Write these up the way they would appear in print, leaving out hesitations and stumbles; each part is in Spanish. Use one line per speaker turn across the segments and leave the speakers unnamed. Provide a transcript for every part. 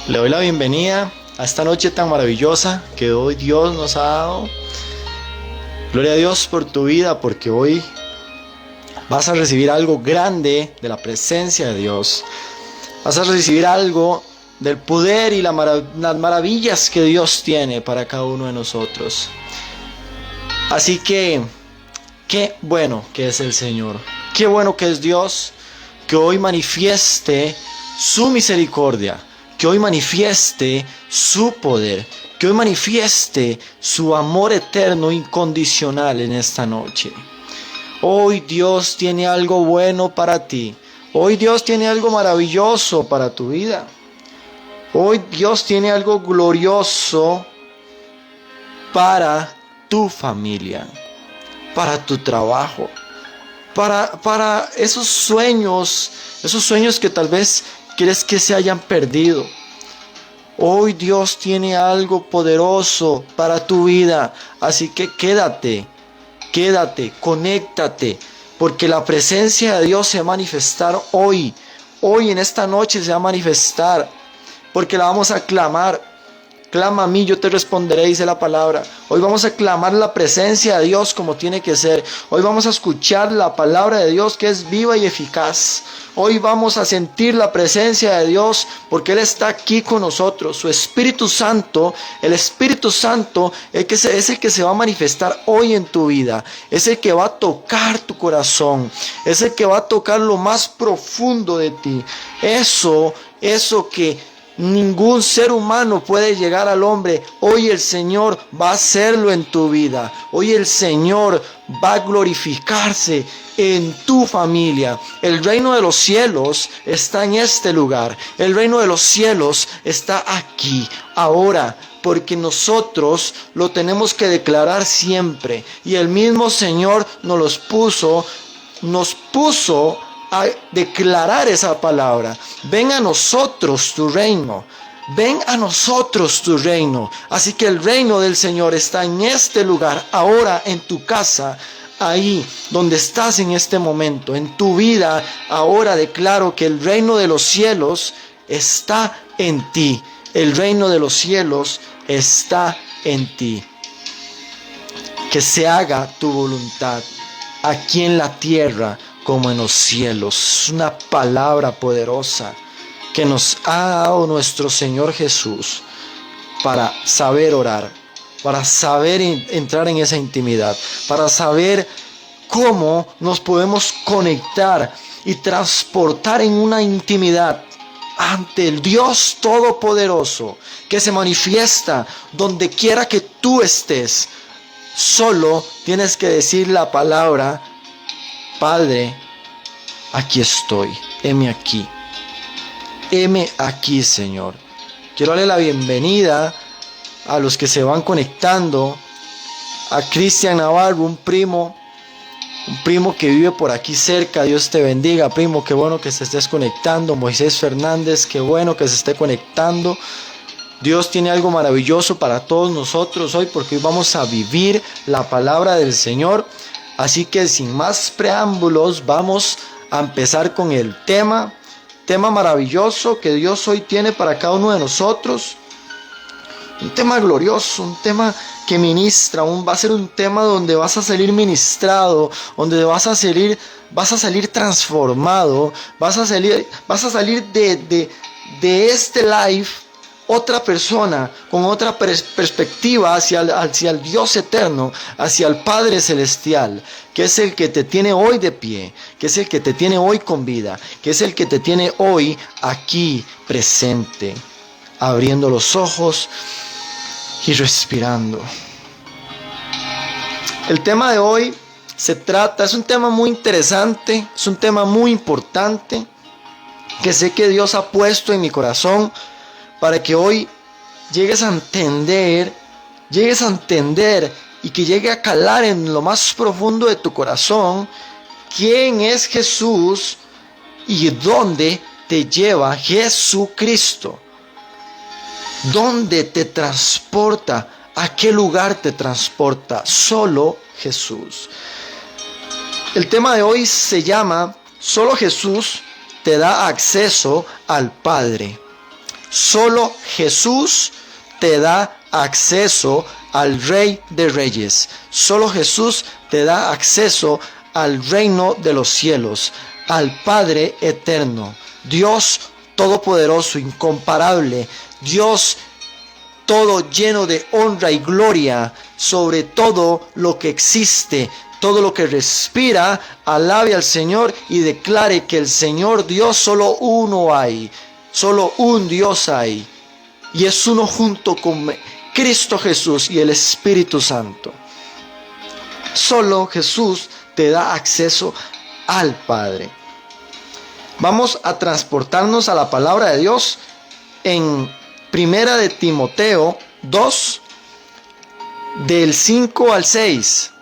Le doy la bienvenida a esta noche tan maravillosa que hoy Dios nos ha dado. Gloria a Dios por tu vida, porque hoy vas a recibir algo grande de la presencia de Dios. Vas a recibir algo del poder y las maravillas que Dios tiene para cada uno de nosotros. Así que, qué bueno que es el Señor. Qué bueno que es Dios, que hoy manifieste su misericordia, que hoy manifieste su poder, que hoy manifieste su amor eterno incondicional en esta noche. Hoy Dios tiene algo bueno para ti. Hoy Dios tiene algo maravilloso para tu vida. Hoy Dios tiene algo glorioso para tu familia, para tu trabajo, para esos sueños que tal vez quieres que se hayan perdido. Hoy Dios tiene algo poderoso para tu vida, así que quédate, conéctate, porque la presencia de Dios se va a manifestar hoy en esta noche se va a manifestar, porque la vamos a clamar. Clama a mí, yo te responderé, dice la palabra. Hoy vamos a clamar la presencia de Dios como tiene que ser. Hoy vamos a escuchar la palabra de Dios que es viva y eficaz. Hoy vamos a sentir la presencia de Dios porque Él está aquí con nosotros. Su Espíritu Santo, el Espíritu Santo es el que se va a manifestar hoy en tu vida. Es el que va a tocar tu corazón. Es el que va a tocar lo más profundo de ti. Eso que ningún ser humano puede llegar al hombre. Hoy el Señor va a hacerlo en tu vida. Hoy el Señor va a glorificarse en tu familia. El reino de los cielos está en este lugar. El reino de los cielos está aquí, ahora, porque nosotros lo tenemos que declarar siempre. Y el mismo Señor nos puso a declarar esa palabra. Ven a nosotros tu reino. Ven a nosotros tu reino. Así que el reino del Señor está en este lugar, ahora en tu casa, ahí donde estás en este momento, en tu vida. Ahora declaro que el reino de los cielos está en ti. El reino de los cielos está en ti. Que se haga tu voluntad aquí en la tierra como en los cielos. Es una palabra poderosa que nos ha dado nuestro Señor Jesús para saber orar, para saber entrar en esa intimidad, para saber cómo nos podemos conectar y transportar en una intimidad ante el Dios Todopoderoso que se manifiesta donde quiera que tú estés. Solo tienes que decir la palabra: Padre, aquí estoy, heme aquí. Heme aquí, Señor. Quiero darle la bienvenida a los que se van conectando. A Cristian Navarro, un primo que vive por aquí cerca. Dios te bendiga, primo, qué bueno que se estés conectando. Moisés Fernández, qué bueno que se esté conectando. Dios tiene algo maravilloso para todos nosotros hoy, porque hoy vamos a vivir la palabra del Señor. Así que sin más preámbulos, vamos a empezar con el tema maravilloso que Dios hoy tiene para cada uno de nosotros. Un tema glorioso, un tema que ministra, va a ser un tema donde vas a salir ministrado, donde vas a salir transformado, vas a salir de este live otra persona, con otra perspectiva hacia el Dios eterno, hacia el Padre Celestial, que es el que te tiene hoy de pie, que es el que te tiene hoy con vida, que es el que te tiene hoy aquí presente, abriendo los ojos y respirando. El tema de hoy es un tema muy interesante, es un tema muy importante, que sé que Dios ha puesto en mi corazón, para que hoy llegues a entender y que llegue a calar en lo más profundo de tu corazón quién es Jesús y dónde te lleva Jesucristo. ¿Dónde te transporta? ¿A qué lugar te transporta? Solo Jesús. El tema de hoy se llama: Solo Jesús te da acceso al Padre. Solo Jesús te da acceso al Rey de Reyes. Solo Jesús te da acceso al reino de los cielos, al Padre eterno, Dios todopoderoso, incomparable, Dios todo lleno de honra y gloria sobre todo lo que existe, todo lo que respira. Alabe al Señor y declare que el Señor Dios solo uno hay, solo un Dios hay, y es uno junto con Cristo Jesús y el Espíritu Santo. Solo Jesús te da acceso al Padre. Vamos a transportarnos a la palabra de Dios en Primera de Timoteo 2, del 5 al 6.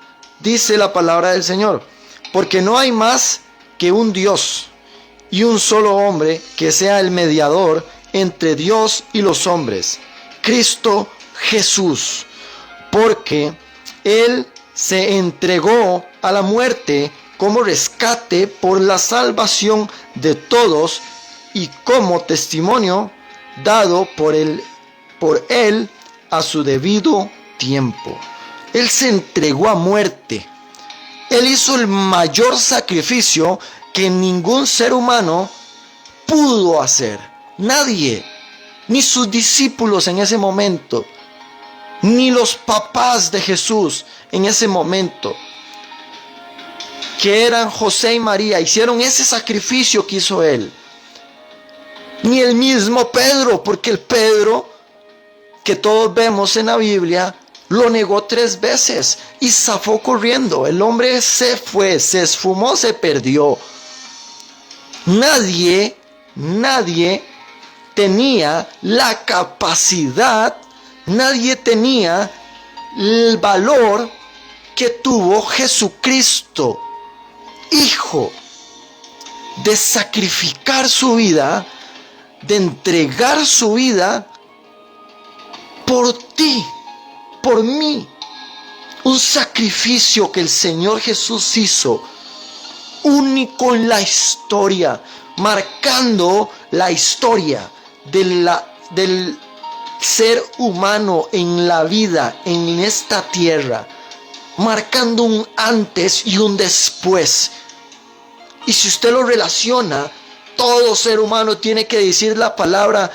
Dice la palabra del Señor: porque no hay más que un Dios y un solo hombre que sea el mediador entre Dios y los hombres, Cristo Jesús, porque Él se entregó a la muerte como rescate por la salvación de todos y como testimonio dado por él a su debido tiempo. Él se entregó a muerte. Él hizo el mayor sacrificio que ningún ser humano pudo hacer. Nadie, ni sus discípulos en ese momento, ni los papás de Jesús en ese momento, que eran José y María, hicieron ese sacrificio que hizo Él. Ni el mismo Pedro, porque el Pedro que todos vemos en la Biblia lo negó 3 veces y zafó corriendo. El hombre se fue, se esfumó, se perdió. Nadie tenía la capacidad, nadie tenía el valor que tuvo Jesucristo, Hijo, de sacrificar su vida, de entregar su vida por ti, por mí. Un sacrificio que el Señor Jesús hizo, único en la historia, marcando la historia del ser humano en la vida, en esta tierra, marcando un antes y un después. Y si usted lo relaciona, todo ser humano tiene que decir la palabra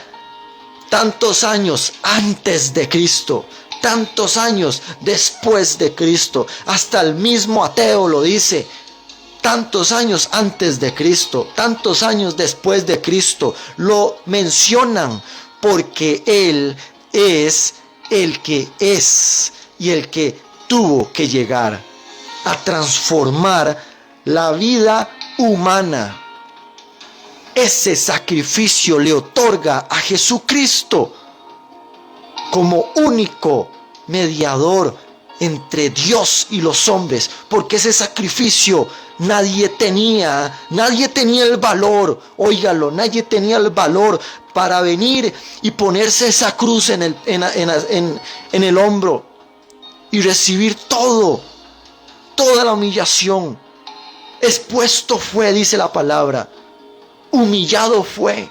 tantos años antes de Cristo, tantos años después de Cristo. Hasta el mismo ateo lo dice: tantos años antes de Cristo, tantos años después de Cristo. Lo mencionan porque Él es el que es y el que tuvo que llegar a transformar la vida humana. Ese sacrificio le otorga a Jesucristo como único mediador entre Dios y los hombres, porque ese sacrificio nadie tenía el valor, óigalo, nadie tenía el valor para venir y ponerse esa cruz en el hombro y recibir toda la humillación. Expuesto fue, dice la palabra, humillado fue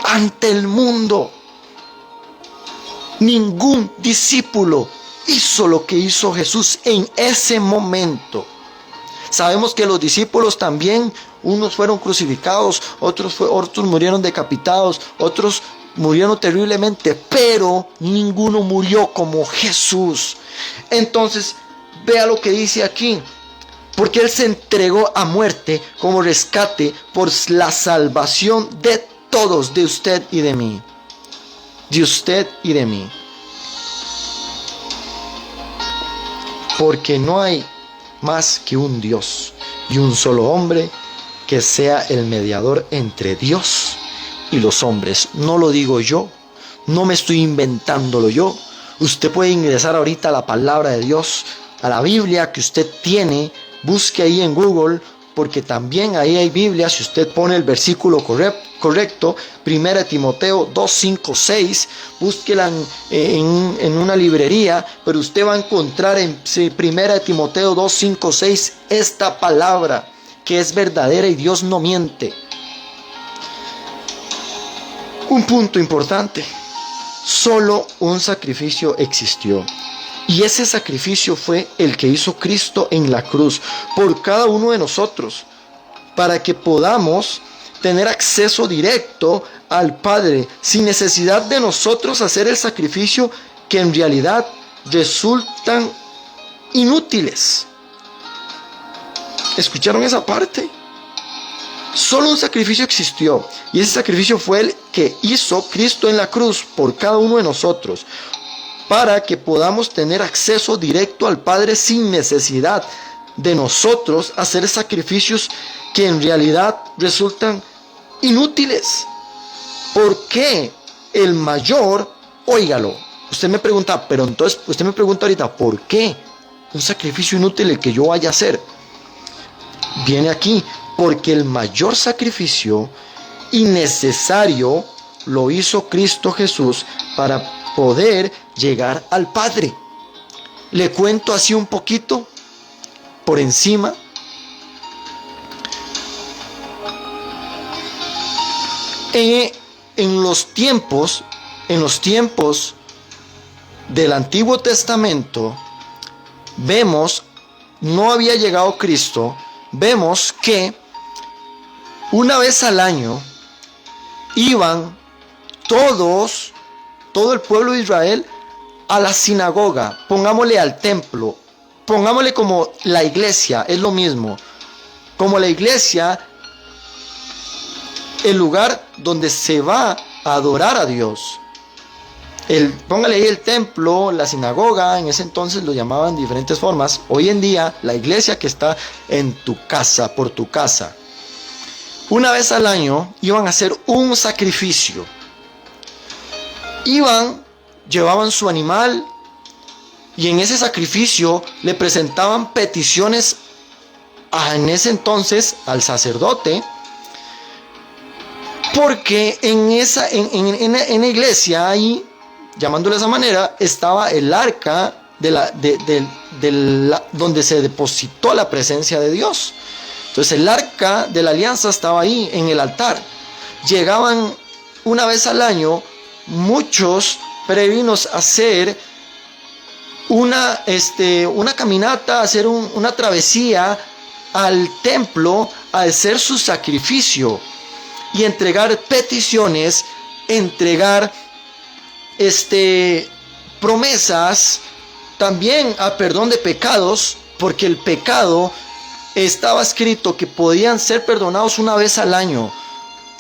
ante el mundo. Ningún discípulo hizo lo que hizo Jesús en ese momento. Sabemos que los discípulos también, unos fueron crucificados, otros murieron decapitados, otros murieron terriblemente, pero ninguno murió como Jesús. Entonces, vea lo que dice aquí: porque Él se entregó a muerte como rescate por la salvación de todos, de usted y de mí. De usted y de mí. Porque no hay más que un Dios y un solo hombre que sea el mediador entre Dios y los hombres. No lo digo yo, no me estoy inventándolo yo. Usted puede ingresar ahorita a la palabra de Dios, a la Biblia que usted tiene. Busque ahí en Google, porque también ahí hay Biblia. Si usted pone el versículo correcto, 1 Timoteo 2, 5, 6, búsquela en una librería, pero usted va a encontrar en 1 Timoteo 2, 5, 6 esta palabra que es verdadera y Dios no miente. Un punto importante. Solo un sacrificio existió. Y ese sacrificio fue el que hizo Cristo en la cruz por cada uno de nosotros, para que podamos tener acceso directo al Padre sin necesidad de nosotros hacer el sacrificio que en realidad resultan inútiles. ¿Escucharon esa parte? Solo un sacrificio existió, y ese sacrificio fue el que hizo Cristo en la cruz por cada uno de nosotros, para que podamos tener acceso directo al Padre sin necesidad de nosotros hacer sacrificios que en realidad resultan inútiles. ¿Por qué el mayor? Óigalo, usted me pregunta, pero entonces usted me pregunta ahorita, ¿por qué un sacrificio inútil el que yo vaya a hacer? Viene aquí, porque el mayor sacrificio innecesario lo hizo Cristo Jesús para poder llegar al Padre. Le cuento así un poquito por encima. En los tiempos del Antiguo Testamento, vemos, no había llegado Cristo, vemos que una vez al año iban todo el pueblo de Israel a la sinagoga, pongámosle al templo, pongámosle como la iglesia, es lo mismo, como la iglesia, el lugar donde se va a adorar a Dios. Póngale ahí el templo, la sinagoga, en ese entonces lo llamaban de diferentes formas. Hoy en día, la iglesia que está en tu casa, por tu casa. Una vez al año iban a hacer un sacrificio. Llevaban su animal y en ese sacrificio le presentaban peticiones en ese entonces al sacerdote, porque en la iglesia ahí, llamándole de esa manera, estaba el arca donde se depositó la presencia de Dios. Entonces el arca de la alianza estaba ahí en el altar. Llegaban una vez al año muchos peregrinos a hacer una caminata, a hacer una travesía al templo, a hacer su sacrificio y entregar peticiones, entregar promesas, también a perdón de pecados, porque el pecado estaba escrito que podían ser perdonados una vez al año.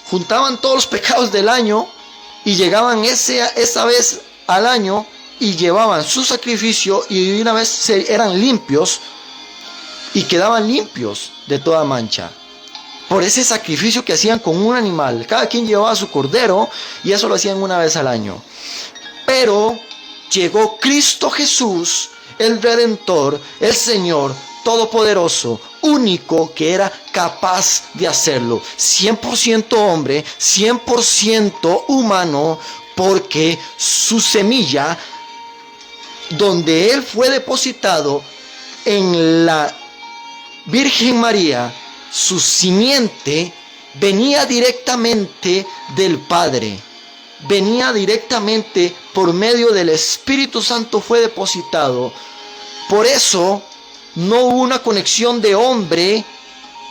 Juntaban todos los pecados del año y llegaban esa vez al año y llevaban su sacrificio y de una vez eran limpios y quedaban limpios de toda mancha. Por ese sacrificio que hacían con un animal. Cada quien llevaba su cordero y eso lo hacían una vez al año. Pero llegó Cristo Jesús, el Redentor, el Señor Todopoderoso, único que era capaz de hacerlo. 100% hombre, 100% humano, porque su semilla, donde Él fue depositado en la Virgen María, su simiente venía directamente del Padre, venía directamente por medio del Espíritu Santo, fue depositado. Por eso no hubo una conexión de hombre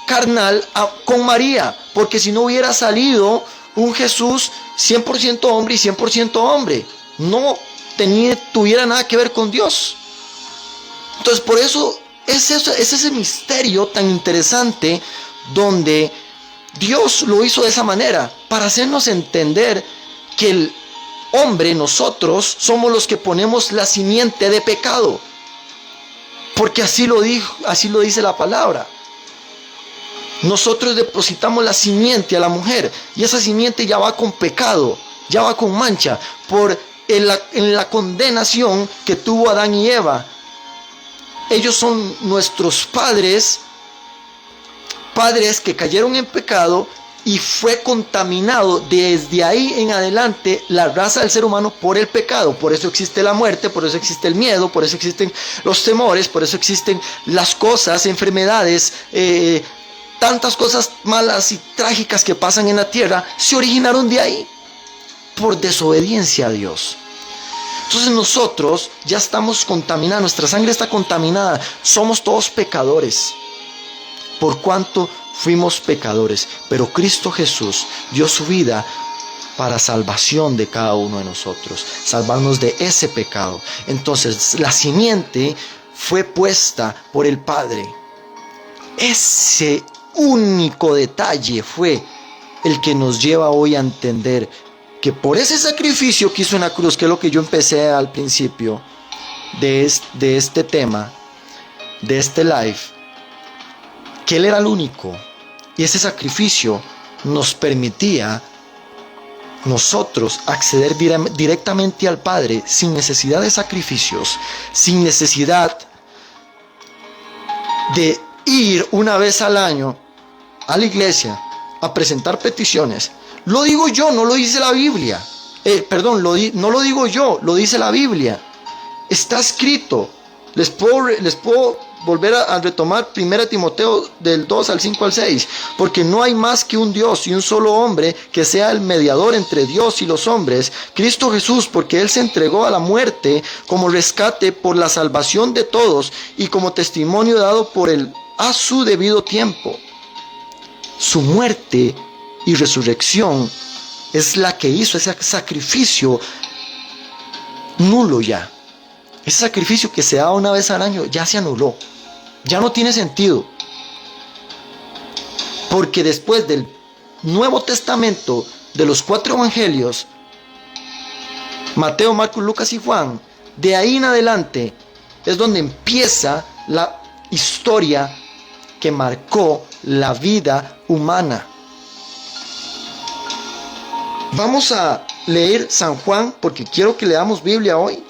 carnal con María, porque si no hubiera salido un Jesús 100% hombre y 100% hombre, no tuviera nada que ver con Dios. Entonces por eso es ese misterio tan interesante donde Dios lo hizo de esa manera, para hacernos entender que el hombre, nosotros, somos los que ponemos la simiente de pecado. Porque así lo dice la palabra. Nosotros depositamos la simiente a la mujer y esa simiente ya va con pecado, ya va con mancha, en la condenación que tuvo Adán y Eva. Ellos son nuestros padres que cayeron en pecado y fue contaminado desde ahí en adelante la raza del ser humano por el pecado. Por eso existe la muerte, por eso existe el miedo, por eso existen los temores, por eso existen las cosas, enfermedades, tantas cosas malas y trágicas que pasan en la tierra, se originaron de ahí. por desobediencia a Dios. Entonces nosotros ya estamos contaminados, nuestra sangre está contaminada, somos todos pecadores, por cuanto fuimos pecadores, pero Cristo Jesús dio su vida para salvación de cada uno de nosotros, salvarnos de ese pecado. Entonces la simiente fue puesta por el Padre. Ese único detalle fue el que nos lleva hoy a entender que por ese sacrificio que hizo en la cruz, que es lo que yo empecé al principio de este tema, de este live, que Él era el único, y ese sacrificio nos permitía nosotros acceder directamente al Padre sin necesidad de sacrificios, sin necesidad de ir una vez al año a la iglesia a presentar peticiones. Lo digo yo, no lo dice la Biblia. No lo digo yo, lo dice la Biblia. Está escrito. Les puedo volver a retomar 1 Timoteo del 2 al 5 al 6. Porque no hay más que un Dios y un solo hombre que sea el mediador entre Dios y los hombres, Cristo Jesús, porque Él se entregó a la muerte como rescate por la salvación de todos y como testimonio dado por Él a su debido tiempo. Su muerte y resurrección es la que hizo ese sacrificio nulo ya. Ese sacrificio que se da una vez al año ya se anuló. Ya no tiene sentido. Porque después del Nuevo Testamento, de los 4 evangelios, Mateo, Marcos, Lucas y Juan, de ahí en adelante es donde empieza la historia que marcó la vida humana. Vamos a leer San Juan porque quiero que leamos Biblia hoy.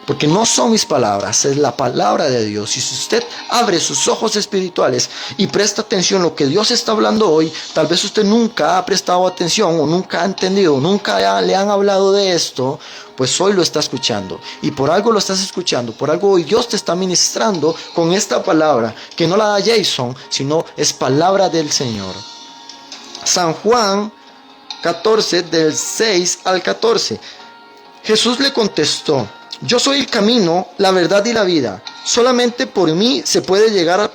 Porque no son mis palabras, es la palabra de Dios. Y si usted abre sus ojos espirituales y presta atención a lo que Dios está hablando hoy, tal vez usted nunca ha prestado atención o nunca ha entendido, nunca le han hablado de esto, pues hoy lo está escuchando. Y por algo lo estás escuchando, por algo hoy Dios te está ministrando con esta palabra, que no la da Jason, sino es palabra del Señor. San Juan 14, del 6 al 14. Jesús le contestó: yo soy el camino, la verdad y la vida. Solamente por mí se puede llegar al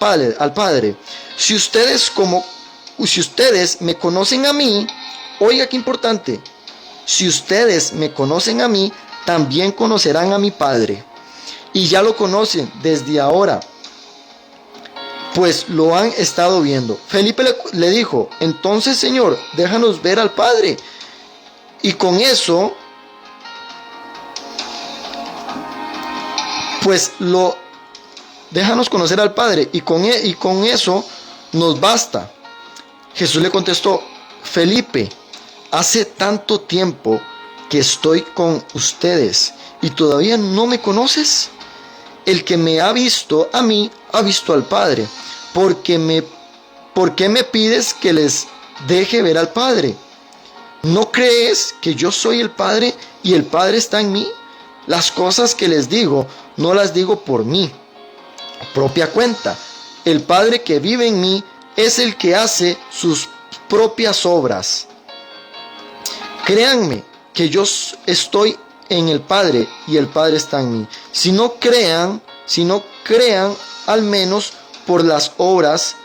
Padre. Si ustedes me conocen a mí, oiga qué importante. Si ustedes me conocen a mí, también conocerán a mi Padre. Y ya lo conocen desde ahora, pues lo han estado viendo. Felipe le dijo: entonces, Señor, déjanos ver al Padre. Y con eso, déjanos conocer al Padre, y con eso nos basta. Jesús le contestó: Felipe, hace tanto tiempo que estoy con ustedes y todavía no me conoces. El que me ha visto a mí, ha visto al Padre. ¿Por qué me pides que les deje ver al Padre? ¿No crees que yo soy el Padre y el Padre está en mí? Las cosas que les digo, no las digo por mí propia cuenta. El Padre que vive en mí es el que hace sus propias obras. Créanme que yo estoy en el Padre y el Padre está en mí. Si no crean al menos por las obras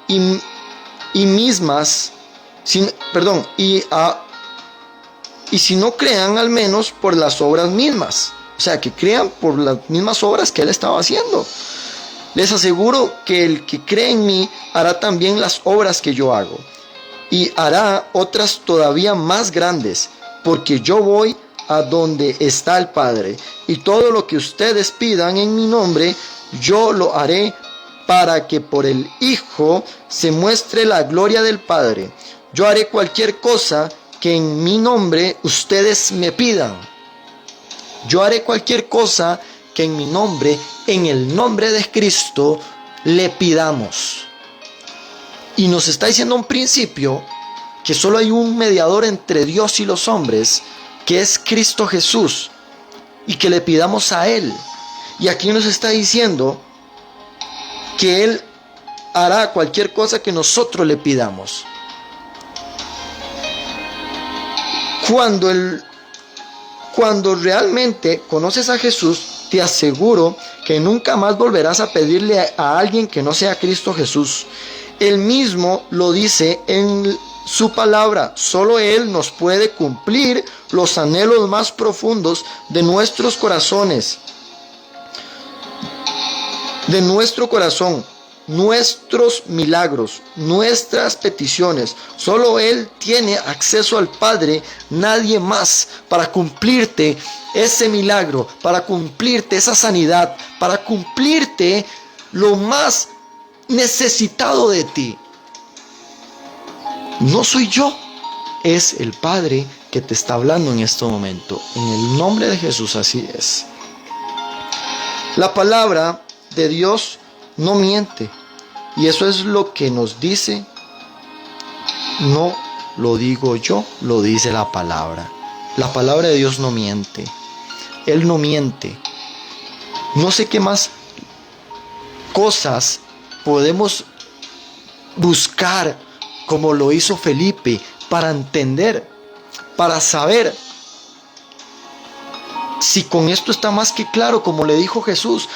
y si no crean al menos por las obras mismas. O sea, que crean por las mismas obras que Él estaba haciendo. Les aseguro que el que cree en mí hará también las obras que yo hago. Y hará otras todavía más grandes, porque yo voy a donde está el Padre. Y todo lo que ustedes pidan en mi nombre, yo lo haré, para que por el Hijo se muestre la gloria del Padre. Yo haré cualquier cosa que en mi nombre ustedes me pidan. Yo haré cualquier cosa que en mi nombre, en el nombre de Cristo, le pidamos. Y nos está diciendo un principio que solo hay un mediador entre Dios y los hombres, que es Cristo Jesús, y que le pidamos a Él. Y aquí nos está diciendo que Él hará cualquier cosa que nosotros le pidamos. Cuando realmente conoces a Jesús, te aseguro que nunca más volverás a pedirle a alguien que no sea Cristo Jesús. Él mismo lo dice en su palabra. Solo Él nos puede cumplir los anhelos más profundos de nuestros corazones. De nuestro corazón, nuestros milagros, nuestras peticiones. Solo Él tiene acceso al Padre, nadie más, para cumplirte ese milagro, para cumplirte esa sanidad, para cumplirte lo más necesitado de ti. No soy yo, es el Padre que te está hablando en este momento. En el nombre de Jesús, así es. La palabra de Dios no miente. Y eso es lo que nos dice. No lo digo yo, lo dice la palabra. La palabra de Dios no miente. Él no miente. No sé qué más cosas podemos buscar como lo hizo Felipe para entender, para saber si con esto está más que claro, como le dijo Jesús.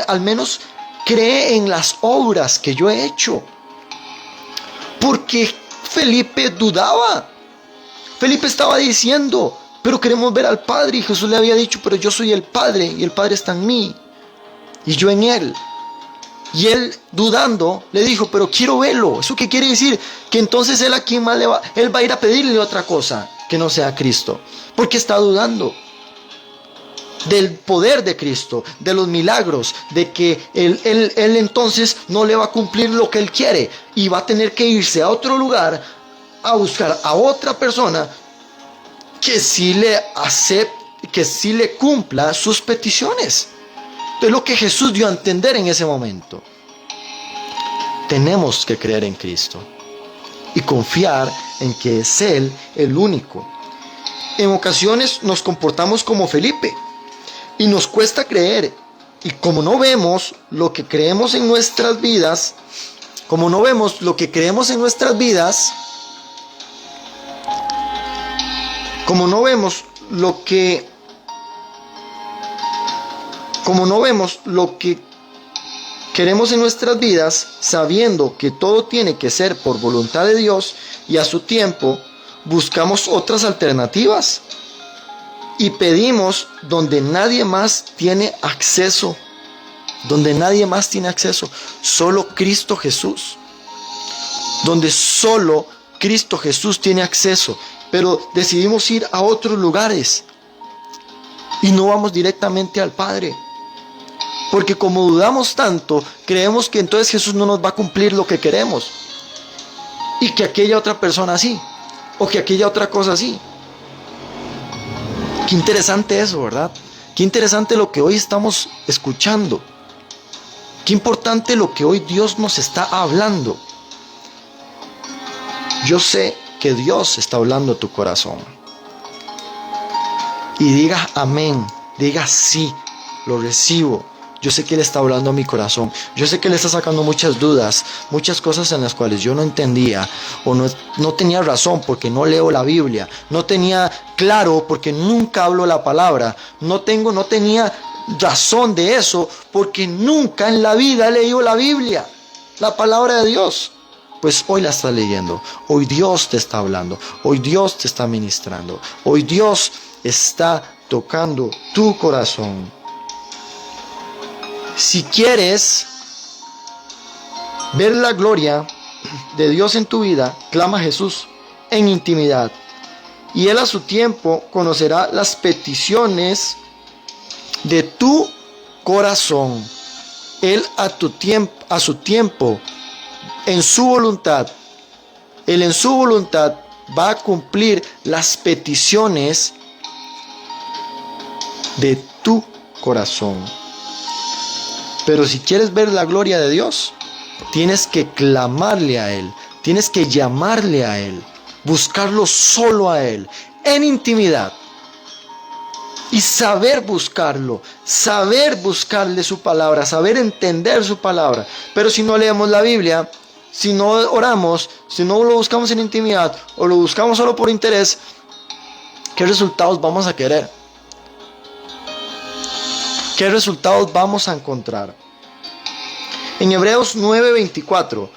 Al menos cree en las obras que yo he hecho. Porque Felipe dudaba. Felipe estaba diciendo, pero queremos ver al Padre. Y Jesús le había dicho, pero yo soy el Padre y el Padre está en mí y yo en Él. Y él, dudando, le dijo, pero quiero verlo. ¿Eso qué quiere decir? Que entonces él a quién más él va a ir a pedirle otra cosa que no sea Cristo. Porque está dudando del poder de Cristo, de los milagros, de que él entonces no le va a cumplir lo que él quiere y va a tener que irse a otro lugar a buscar a otra persona que sí le acepte, que sí le cumpla sus peticiones. Es lo que Jesús dio a entender en ese momento. Tenemos que creer en Cristo y confiar en que es Él el único. En ocasiones nos comportamos como Felipe y nos cuesta creer. Y como no vemos lo que creemos en nuestras vidas, como no vemos lo que creemos en nuestras vidas, como no vemos lo que queremos en nuestras vidas, sabiendo que todo tiene que ser por voluntad de Dios y a su tiempo, buscamos otras alternativas y pedimos donde nadie más tiene acceso, solo Cristo Jesús, donde solo Cristo Jesús tiene acceso, pero decidimos ir a otros lugares y no vamos directamente al Padre. Porque como dudamos tanto, creemos que entonces Jesús no nos va a cumplir lo que queremos. Y que aquella otra persona sí. O que aquella otra cosa sí. Qué interesante eso, ¿verdad? Qué interesante lo que hoy estamos escuchando. Qué importante lo que hoy Dios nos está hablando. Yo sé que Dios está hablando a tu corazón. Y diga amén. Diga sí, lo recibo. Yo sé que Él está hablando a mi corazón. Yo sé que Él está sacando muchas dudas, muchas cosas en las cuales yo no entendía o no tenía razón porque no leo la Biblia. No tenía claro porque nunca hablo la palabra. No tenía razón de eso porque nunca en la vida he leído la Biblia, la palabra de Dios. Pues hoy la estás leyendo. Hoy Dios te está hablando. Hoy Dios te está ministrando. Hoy Dios está tocando tu corazón. Si quieres ver la gloria de Dios en tu vida, clama a Jesús en intimidad. Y Él a su tiempo conocerá las peticiones de tu corazón. Él a su tiempo, en su voluntad, Él en su voluntad va a cumplir las peticiones de tu corazón. Pero si quieres ver la gloria de Dios, tienes que clamarle a Él, tienes que llamarle a Él, buscarlo solo a Él, en intimidad. Y saber buscarlo, saber buscarle su palabra, saber entender su palabra. Pero si no leemos la Biblia, si no oramos, si no lo buscamos en intimidad o lo buscamos solo por interés, ¿qué resultados vamos a querer? ¿Qué resultados vamos a encontrar? En Hebreos 9:24,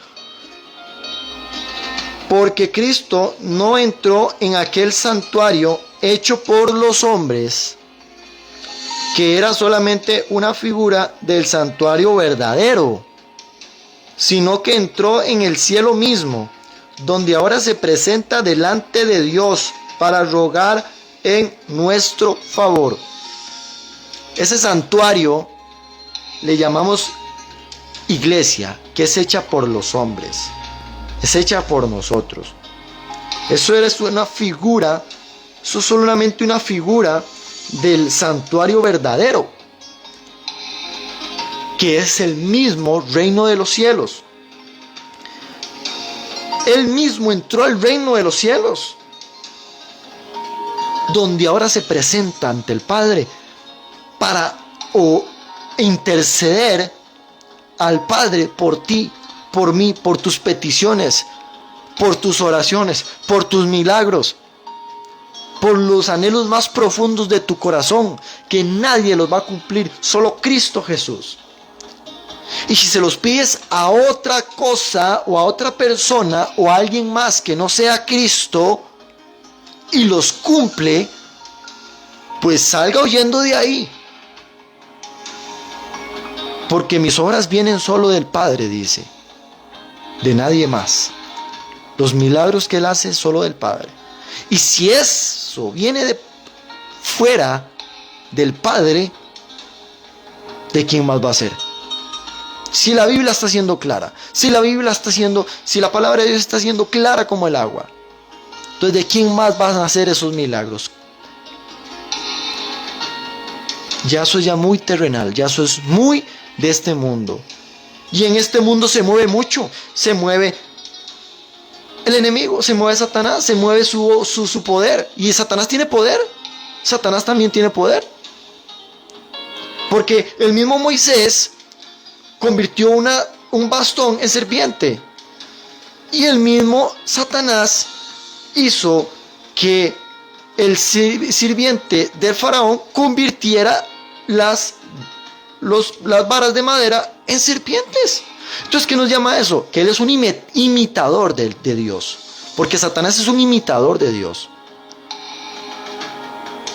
porque Cristo no entró en aquel santuario hecho por los hombres, que era solamente una figura del santuario verdadero, sino que entró en el cielo mismo, donde ahora se presenta delante de Dios para rogar en nuestro favor. Ese santuario le llamamos iglesia, que es hecha por los hombres, es hecha por nosotros. Eso es una figura, eso es solamente una figura del santuario verdadero, que es el mismo reino de los cielos. Él mismo entró al reino de los cielos, donde ahora se presenta ante el Padre para interceder al Padre por ti, por mí, por tus peticiones, por tus oraciones, por tus milagros, por los anhelos más profundos de tu corazón, que nadie los va a cumplir, solo Cristo Jesús. Y si se los pides a otra cosa o a otra persona o a alguien más que no sea Cristo y los cumple, pues salga huyendo de ahí. Porque mis obras vienen solo del Padre, dice, de nadie más. Los milagros que Él hace solo del Padre. Y si eso viene de fuera del Padre, ¿de quién más va a ser? Si la Biblia está siendo clara, si la palabra de Dios está siendo clara como el agua, entonces ¿de quién más van a hacer esos milagros? Ya eso es ya muy terrenal, ya eso es muy de este mundo. Y en este mundo se mueve mucho, se mueve el enemigo, se mueve Satanás, se mueve su poder. Y Satanás tiene poder, Satanás también tiene poder. Porque el mismo Moisés convirtió un bastón en serpiente. Y el mismo Satanás hizo que el sirviente del faraón convirtiera las varas de madera en serpientes. Entonces, ¿qué nos llama eso? Que él es un imitador de Dios. Porque Satanás es un imitador de Dios.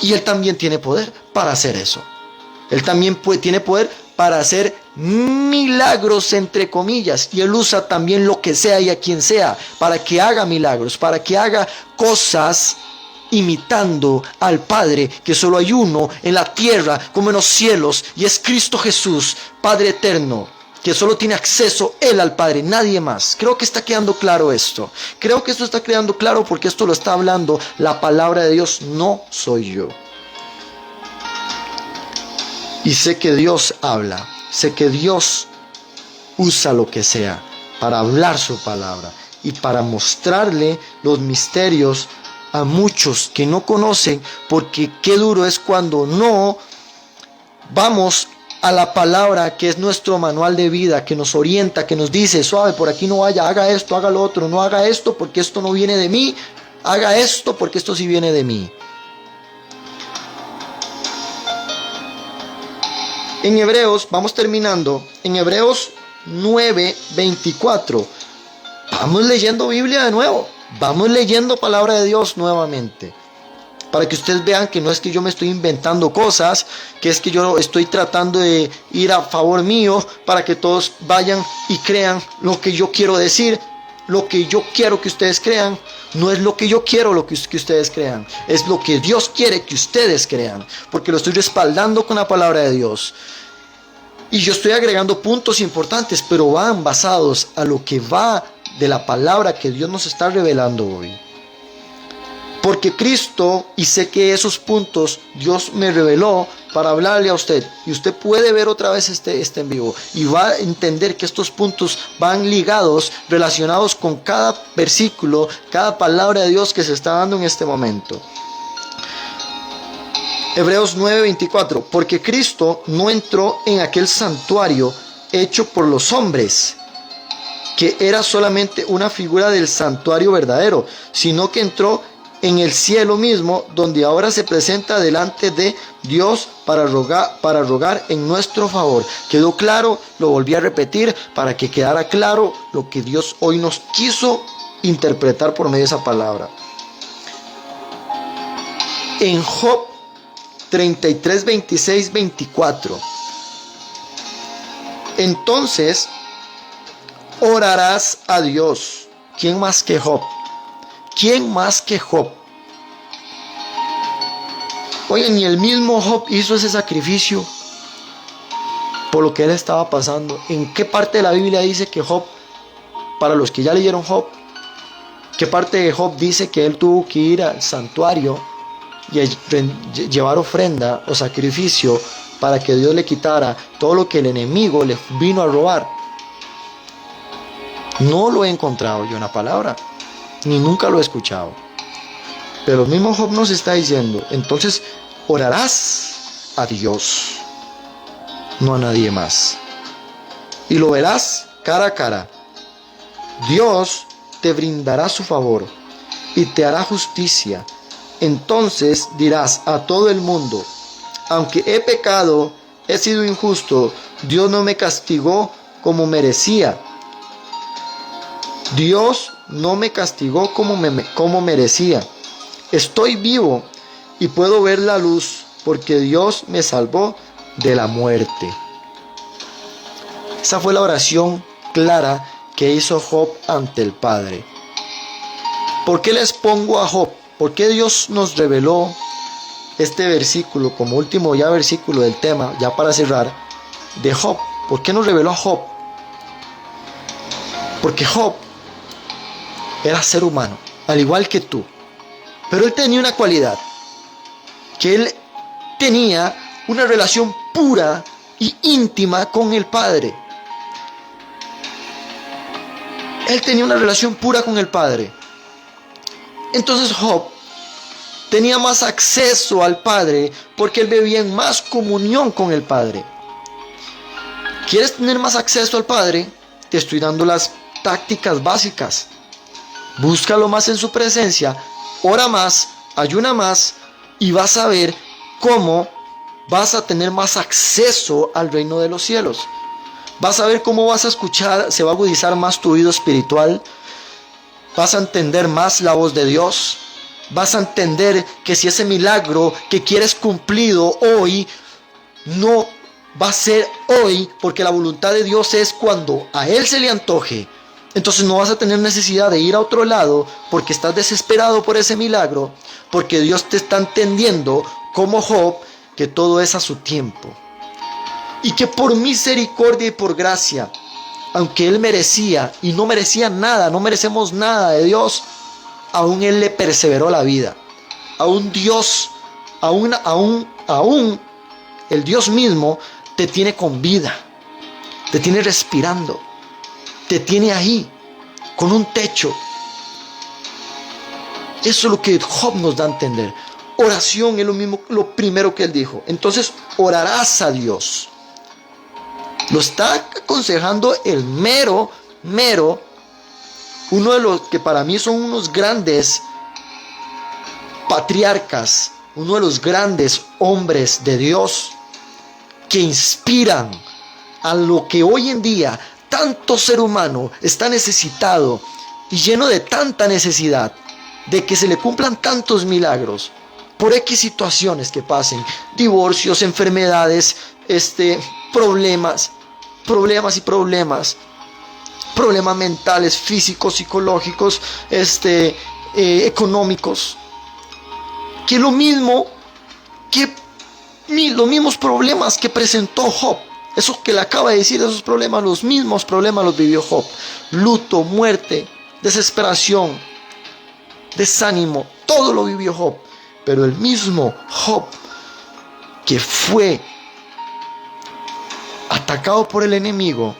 Y él también tiene poder para hacer eso. Él también tiene poder para hacer milagros, entre comillas. Y él usa también lo que sea y a quien sea para que haga milagros, para que haga cosas imitando al Padre, que solo hay uno en la tierra como en los cielos, y es Cristo Jesús, Padre eterno, que solo tiene acceso Él al Padre, nadie más. Creo que está quedando claro esto. Creo que esto está quedando claro porque esto lo está hablando la palabra de Dios, no soy yo. Y sé que Dios habla, sé que Dios usa lo que sea para hablar su palabra y para mostrarle los misterios a muchos que no conocen, porque qué duro es cuando no vamos a la palabra que es nuestro manual de vida, que nos orienta, que nos dice, suave, por aquí no vaya, haga esto, haga lo otro, no haga esto porque esto no viene de mí, haga esto porque esto sí viene de mí. En Hebreos, vamos terminando, en Hebreos 9:24, vamos leyendo Biblia de nuevo. Vamos leyendo palabra de Dios nuevamente, para que ustedes vean que no es que yo me estoy inventando cosas, que es que yo estoy tratando de ir a favor mío para que todos vayan y crean lo que yo quiero decir, lo que yo quiero que ustedes crean. No es lo que yo quiero lo que ustedes crean, es lo que Dios quiere que ustedes crean, porque lo estoy respaldando con la palabra de Dios. Y yo estoy agregando puntos importantes, pero van basados a lo que va de la palabra que Dios nos está revelando hoy. Porque Cristo, y sé que esos puntos Dios me reveló para hablarle a usted, y usted puede ver otra vez este en vivo y va a entender que estos puntos van ligados, relacionados con cada versículo, cada palabra de Dios que se está dando en este momento. Hebreos 9:24, porque Cristo no entró en aquel santuario hecho por los hombres, que era solamente una figura del santuario verdadero, sino que entró en el cielo mismo, donde ahora se presenta delante de Dios para rogar en nuestro favor. ¿Quedó claro? Lo volví a repetir para que quedara claro lo que Dios hoy nos quiso interpretar por medio de esa palabra. En Job 33, 26, 24. Entonces orarás a Dios. ¿Quién más que Job? ¿Quién más que Job? Oye, ni el mismo Job hizo ese sacrificio por lo que él estaba pasando. ¿En qué parte de la Biblia dice que Job, para los que ya leyeron Job, qué parte de Job dice que él tuvo que ir al santuario y llevar ofrenda o sacrificio para que Dios le quitara todo lo que el enemigo le vino a robar? No lo he encontrado yo en la palabra, ni nunca lo he escuchado. Pero el mismo Job nos está diciendo, entonces orarás a Dios, no a nadie más, y lo verás cara a cara. Dios te brindará su favor y te hará justicia. Entonces dirás a todo el mundo, aunque he pecado, he sido injusto, Dios no me castigó como merecía. Dios no me castigó como merecía. Estoy vivo y puedo ver la luz porque Dios me salvó de la muerte. Esa fue la oración clara que hizo Job ante el Padre. ¿Por qué les pongo a Job? ¿Por qué Dios nos reveló este versículo como último ya versículo del tema, ya para cerrar, de Job? ¿Por qué nos reveló a Job? Porque Job era ser humano, al igual que tú. Pero él tenía una cualidad, que él tenía una relación pura y íntima con el Padre. Él tenía una relación pura con el Padre. Entonces Job tenía más acceso al Padre porque él vivía en más comunión con el Padre. ¿Quieres tener más acceso al Padre? Te estoy dando las tácticas básicas. Búscalo más en su presencia, ora más, ayuna más y vas a ver cómo vas a tener más acceso al reino de los cielos. Vas a ver cómo vas a escuchar, se va a agudizar más tu oído espiritual. Vas a entender más la voz de Dios. Vas a entender que si ese milagro que quieres cumplido hoy, no va a ser hoy, porque la voluntad de Dios es cuando a Él se le antoje. Entonces no vas a tener necesidad de ir a otro lado porque estás desesperado por ese milagro, porque Dios te está entendiendo como Job, que todo es a su tiempo. Y que por misericordia y por gracia, aunque él merecía y no merecía nada, no merecemos nada de Dios, aún él le perseveró la vida. Aún Dios, aún el Dios mismo te tiene con vida, te tiene respirando, te tiene ahí, con un techo. Eso es lo que Job nos da a entender. Oración es lo primero que él dijo. Entonces orarás a Dios. Lo está aconsejando el mero, uno de los que para mí son unos grandes patriarcas, uno de los grandes hombres de Dios que inspiran a lo que hoy en día tanto ser humano está necesitado y lleno de tanta necesidad de que se le cumplan tantos milagros por X situaciones que pasen, divorcios, enfermedades, problemas mentales, físicos, psicológicos, económicos, que lo mismo que los mismos problemas que presentó Job, eso que le acaba de decir, esos problemas, los mismos problemas los vivió Job: luto, muerte, desesperación, desánimo, todo lo vivió Job. Pero el mismo Job, que fue atacado por el enemigo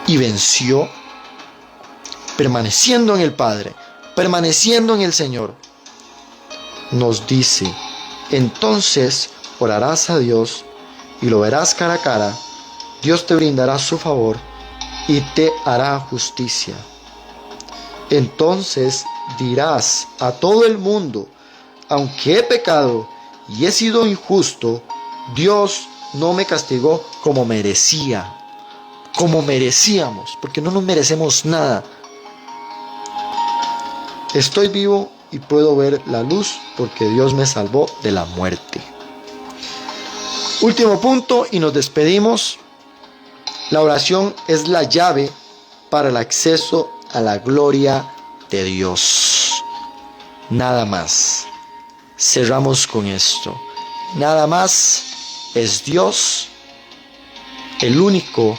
y venció, permaneciendo en el Padre, permaneciendo en el Señor, nos dice: entonces orarás a Dios y lo verás cara a cara. Dios te brindará su favor y te hará justicia. Entonces dirás a todo el mundo: aunque he pecado y he sido injusto, Dios no me castigó como merecía, como merecíamos, porque no nos merecemos nada. Estoy vivo y puedo ver la luz porque Dios me salvó de la muerte. Último punto y nos despedimos. La oración es la llave para el acceso a la gloria de Dios. Nada más. Cerramos con esto. Nada más es Dios, el único,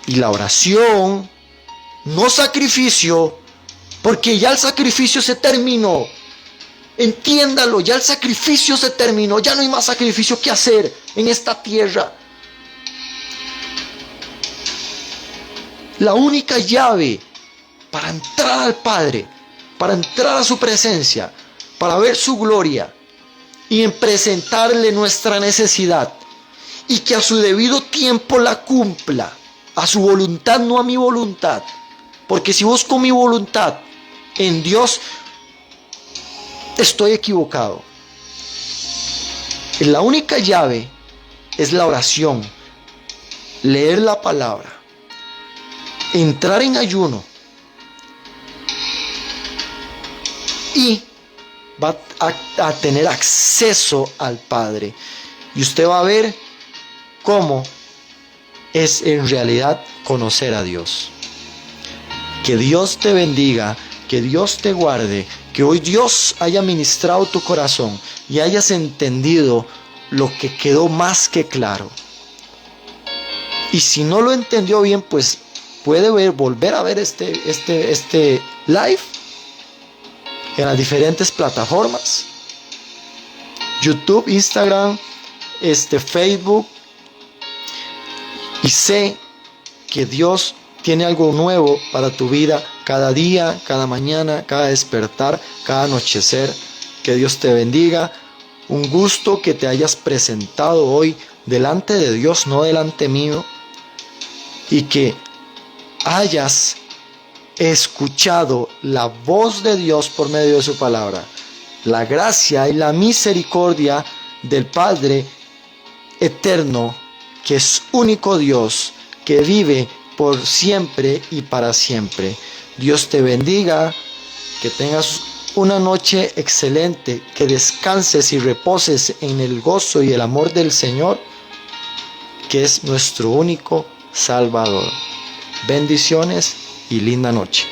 y la oración, no sacrificio, porque ya el sacrificio se terminó. Entiéndalo, ya el sacrificio se terminó, ya no hay más sacrificio que hacer en esta tierra. La única llave para entrar al Padre, para entrar a su presencia, para ver su gloria y en presentarle nuestra necesidad y que a su debido tiempo la cumpla, a su voluntad, no a mi voluntad. Porque si busco mi voluntad en Dios, estoy equivocado. La única llave es la oración, leer la palabra, entrar en ayuno y va a tener acceso al Padre. Y usted va a ver cómo es en realidad conocer a Dios. Que Dios te bendiga, que Dios te guarde, que hoy Dios haya ministrado tu corazón y hayas entendido lo que quedó más que claro. Y si no lo entendió bien, pues puede volver a ver este live en las diferentes plataformas: YouTube, Instagram, Facebook. Y sé que Dios tiene algo nuevo para tu vida cada día, cada mañana, cada despertar, cada anochecer. Que Dios te bendiga. Un gusto que te hayas presentado hoy delante de Dios, no delante mío. Y que hayas escuchado la voz de Dios por medio de su palabra. La gracia y la misericordia del Padre eterno, que es único Dios, que vive por siempre y para siempre. Dios te bendiga, que tengas una noche excelente, que descanses y reposes en el gozo y el amor del Señor, que es nuestro único Salvador. Bendiciones y linda noche.